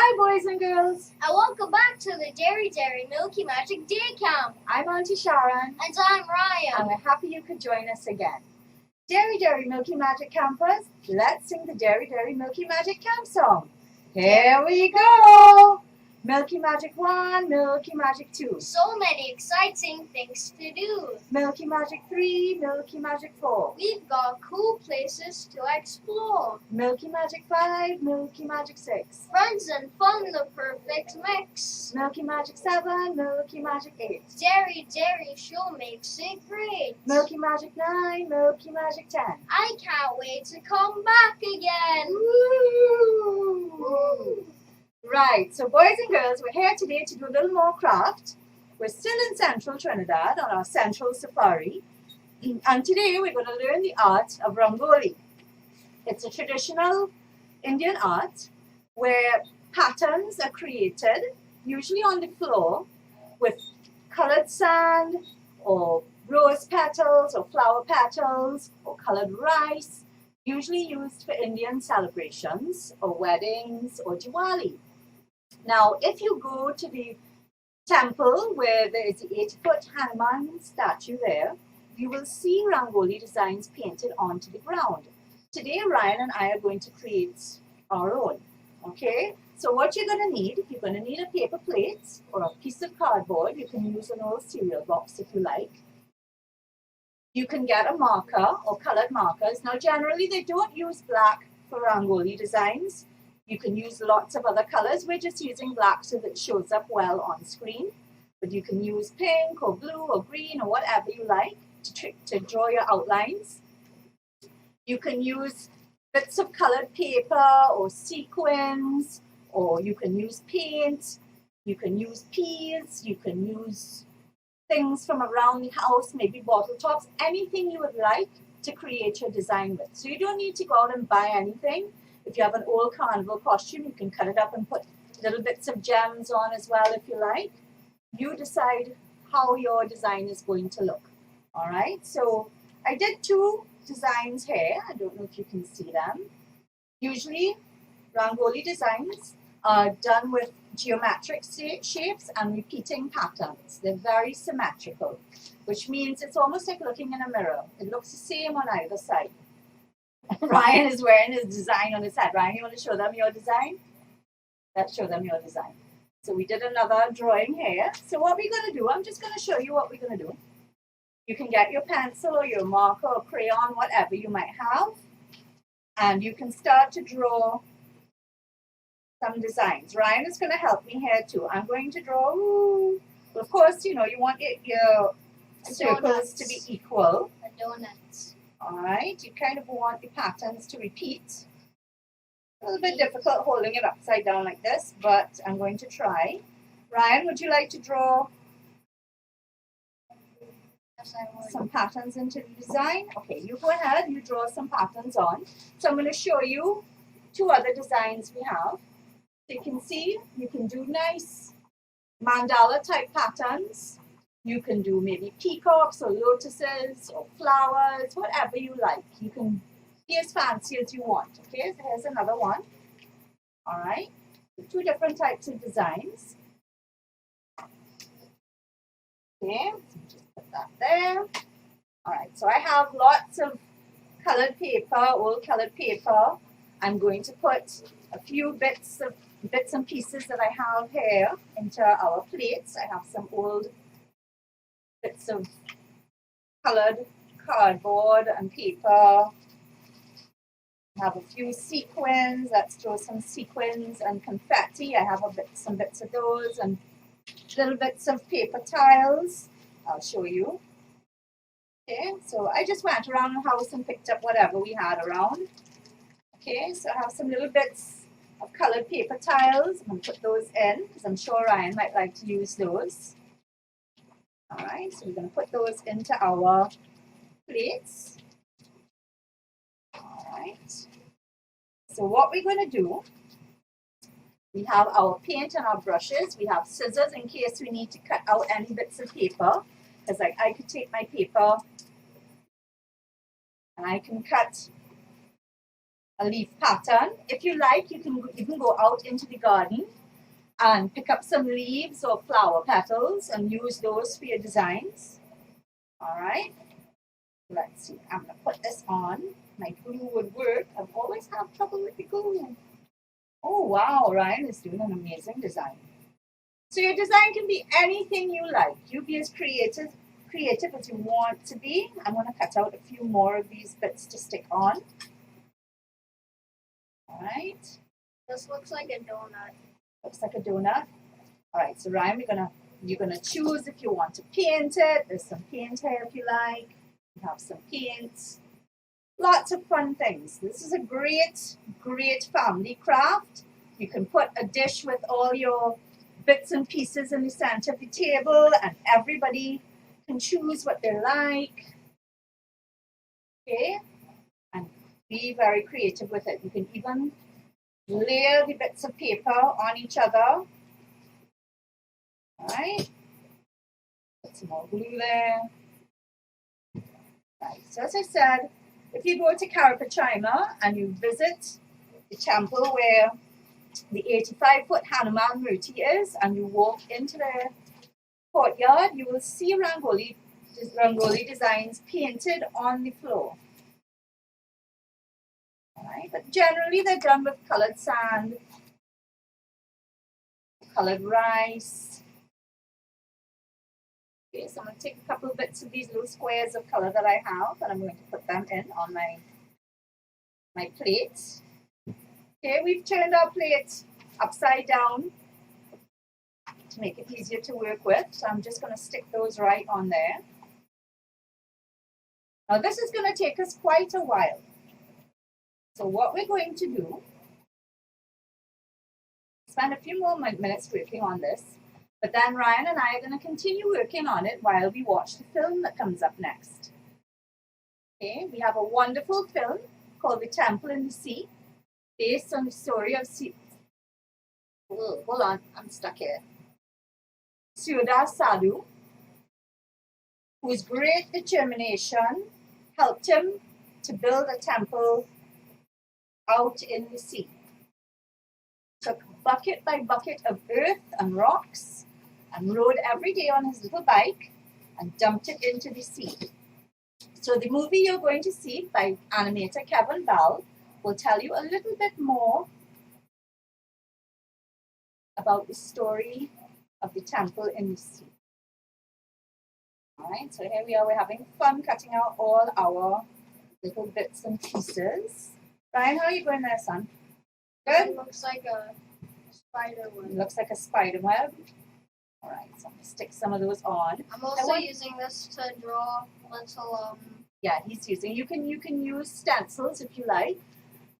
Hi boys and girls, And welcome back to the Dairy Milky Magic Day Camp. I'm Auntie Sharon And I'm and Ryan. we're happy you could join us again. Dairy Milky Magic Campers, let's sing the Dairy Milky Magic Camp song. Here we go! Milky Magic 1, Milky Magic 2. So many exciting things to do. Milky Magic 3, Milky Magic 4. We've got cool places to explore. Milky Magic 5, Milky Magic 6. Friends and fun, the perfect mix. Milky Magic 7, Milky Magic 8. Dairy sure makes it great. Milky Magic 9, Milky Magic 10. I can't wait to come back again. Woo! Right, so boys and girls, we're here today to do a little more craft. We're still in central Trinidad on our central safari. And today we're going to learn the art of rangoli. It's a traditional Indian art where patterns are created, usually on the floor, with colored sand or rose petals or flower petals or colored rice, usually used for Indian celebrations or weddings or Diwali. Now, if you go to the temple where there is the 8-foot Hanuman statue there, you will see rangoli designs painted onto the ground. Today, Ryan and I are going to create our own. Okay? So what you're going to need a paper plate or a piece of cardboard. You can use an old cereal box if you like. You can get a marker or colored markers. Now, generally, they don't use black for rangoli designs. You can use lots of other colors. We're just using black so that it shows up well on screen. But you can use pink or blue or green or whatever you like to draw your outlines. You can use bits of colored paper or sequins, or you can use paint. You can use peas. You can use things from around the house, maybe bottle tops, anything you would like to create your design with. So you don't need to go out and buy anything. If you have an old carnival costume, you can cut it up and put little bits of gems on as well if you like. You decide how your design is going to look. All right, so I did 2 designs here. I don't know if you can see them. Usually, rangoli designs are done with geometric shapes and repeating patterns. They're very symmetrical, which means it's almost like looking in a mirror. It looks the same on either side. Ryan is wearing his design on his head. Ryan, you want to show them your design? Let's show them your design. So we did another drawing here. So what we're going to do, I'm just going to show you what we're going to do. You can get your pencil or your marker or crayon, whatever you might have. And you can start to draw some designs. Ryan is going to help me here too. I'm going to draw, well, of course, you want your circles to be equal. A donut. All right, you kind of want the patterns to repeat. A little bit difficult holding it upside down like this, but I'm going to try. Ryan, would you like to draw some patterns into the design? Okay, you go ahead, you draw some patterns on. So I'm going to show you 2 other designs we have. So you can see, you can do nice mandala type patterns. You can do maybe peacocks or lotuses or flowers, whatever you like. You can be as fancy as you want. Okay, so here's another one. All right, 2 different types of designs. Okay, so just put that there. All right, so I have lots of colored paper, old colored paper. I'm going to put a few bits and pieces that I have here into our plates. I have some old bits of colored cardboard and paper. I have a few sequins. Let's draw some sequins and confetti. I have some bits of those and little bits of paper tiles. I'll show you. Okay, so I just went around the house and picked up whatever we had around. Okay, so I have some little bits of colored paper tiles. I'm going to put those in because I'm sure Ryan might like to use those. All right, so we're going to put those into our plates. All right. So what we're going to do, we have our paint and our brushes. We have scissors in case we need to cut out any bits of paper. Because like I could take my paper and I can cut a leaf pattern. If you like, you can go out into the garden and pick up some leaves or flower petals and use those for your designs. All right, let's see. I'm going to put this on. My glue would work. I've always had trouble with the glue. Oh, wow, Ryan is doing an amazing design. So your design can be anything you like. You be as creative as you want to be. I'm going to cut out a few more of these bits to stick on. All right. This looks like a donut. Looks like a donut. All right, so Ryan, you're gonna choose if you want to paint it. There's some paint here if you like. You have some paint. Lots of fun things. This is a great family craft. You can put a dish with all your bits and pieces in the center of the table, and everybody can choose what they like. Okay, and be very creative with it. You can even layer the bits of paper on each other. All right, put some more glue there. Right, so as I said, if you go to Carapachima and you visit the temple where the 85-foot Hanuman Murti is, and you walk into the courtyard, you will see Rangoli designs painted on the floor. All right, but generally they're done with colored sand, colored rice. Okay, so I'm going to take a couple of bits of these little squares of color that I have, and I'm going to put them in on my plate. Okay, we've turned our plate upside down to make it easier to work with. So I'm just going to stick those right on there. Now this is going to take us quite a while. So what we're going to do, spend a few more minutes working on this, but then Ryan and I are going to continue working on it while we watch the film that comes up next. Okay, we have a wonderful film called The Temple in the Sea, based on the story of hold on, I'm stuck here. Siddhartha Sadhu, whose great determination helped him to build a temple out in the sea. Took bucket by bucket of earth and rocks and rode every day on his little bike and dumped it into the sea. So the movie you're going to see by animator Kevin Bell will tell you a little bit more about the story of the temple in the sea. All right, so here we are. We're having fun cutting out all our little bits and pieces. Ryan, how are you going there, son? Good? It looks like a spider web. It looks like a spider web. All right, so I'm going to stick some of those on. I'm also using this to draw little Yeah, he's using. You can use stencils if you like.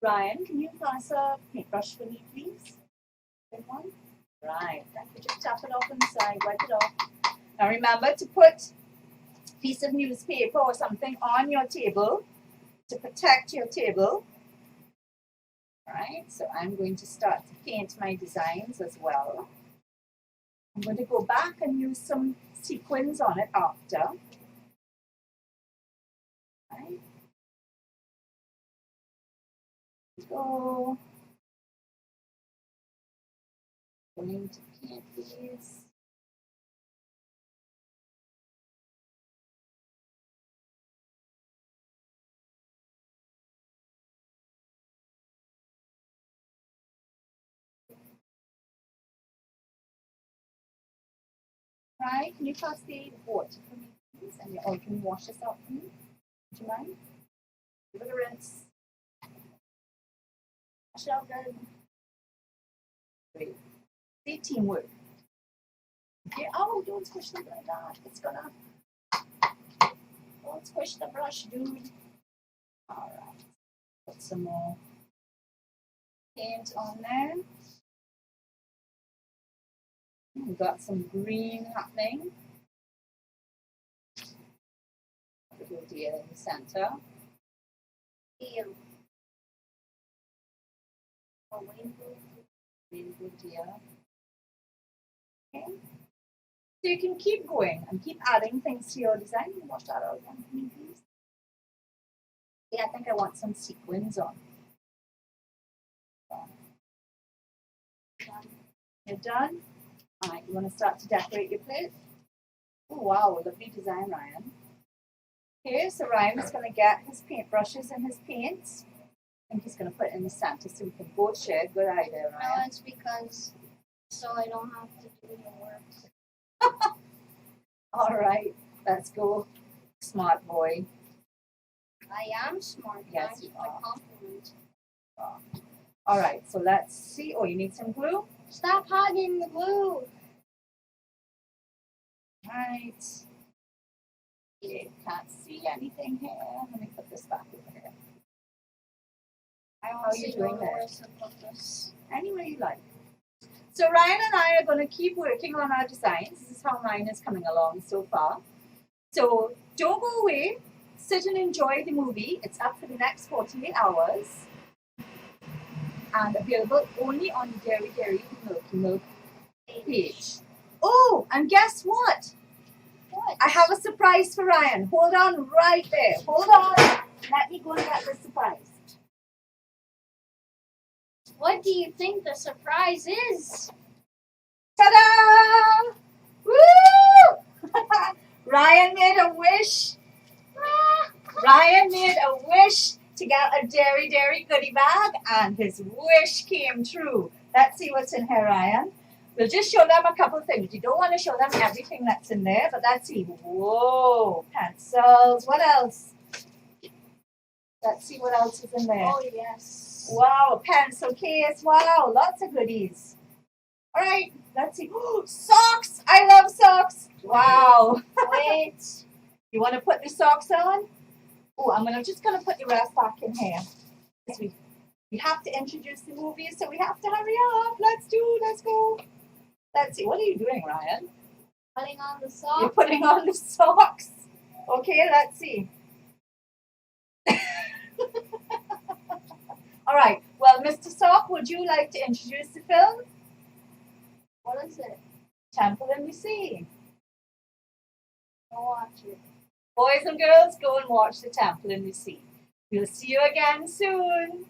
Ryan, can you pass a paintbrush for me, please? Good one. Right. Then you just tap it off on the side, wipe it off. Now remember to put a piece of newspaper or something on your table to protect your table. All right. So I'm going to start to paint my designs as well. I'm going to go back and use some sequins on it after. Right. Go. Going to paint these. Right, can you pass the water for me, please? And you all can wash this out for me. Would you mind? Give it a rinse. Wash it out good. Great. See, teamwork. Okay. Oh, don't squish them like that. It's gonna. Don't squish the brush, dude. All right. Put some more paint on there. We've got some green happening. Little deer in the center. ew. A rainbow deer. Okay. So you can keep going and keep adding things to your design. Can you wash that out again for me, please? Yeah, I think I want some sequins on. You're done? Alright, you want to start to decorate your plate? Oh wow, lovely design, Ryan. Okay, so Ryan is going to get his paintbrushes and his paints. I think he's going to put it in the center so we can both share. Good idea, No, Ryan. it's because so I don't have to do the work. Alright, let's go. Smart boy. I am smart. Yes, That's you my are. compliment. Alright, so let's see. Oh, you need some glue? Stop hogging the glue. Right. You can't see anything here. Let me put this back over here. I How are you honestly doing don't know there? where to put this. Any way you like. So Ryan and I are going to keep working on our designs. This is how mine is coming along so far. So don't go away. Sit and enjoy the movie. It's up for the next 48 hours. And available only on the Dairy The Milky Milk page. Oh, and guess what? What? I have a surprise for Ryan. Hold on right there. Hold on. Let me go and get the surprise. What do you think the surprise is? Ta-da! Woo! Ryan made a wish. Ryan made a wish to get a Dairy goodie bag, and his wish came true. Let's see what's in here, Ryan. We'll just show them a couple things. You don't want to show them everything that's in there, but let's see. Whoa, pencils. What else? Let's see what else is in there. Oh yes. Wow, a pencil case. Wow, lots of goodies. All right, let's see. Oh, socks. I love socks. Wow. Wait. You want to put the socks on? Oh, just gonna put the rest back in here. We have to introduce the movie, so we have to hurry up. Let's go. Let's see. What are you doing, Ryan? Putting on the You're sock. putting on the socks. Okay, let's see. All right. Well, Mr. Sock, would you like to introduce the film? What is it? Temple in the Sea. Go watch it. Boys and girls, go and watch The Temple in the Sea. We'll see you again soon.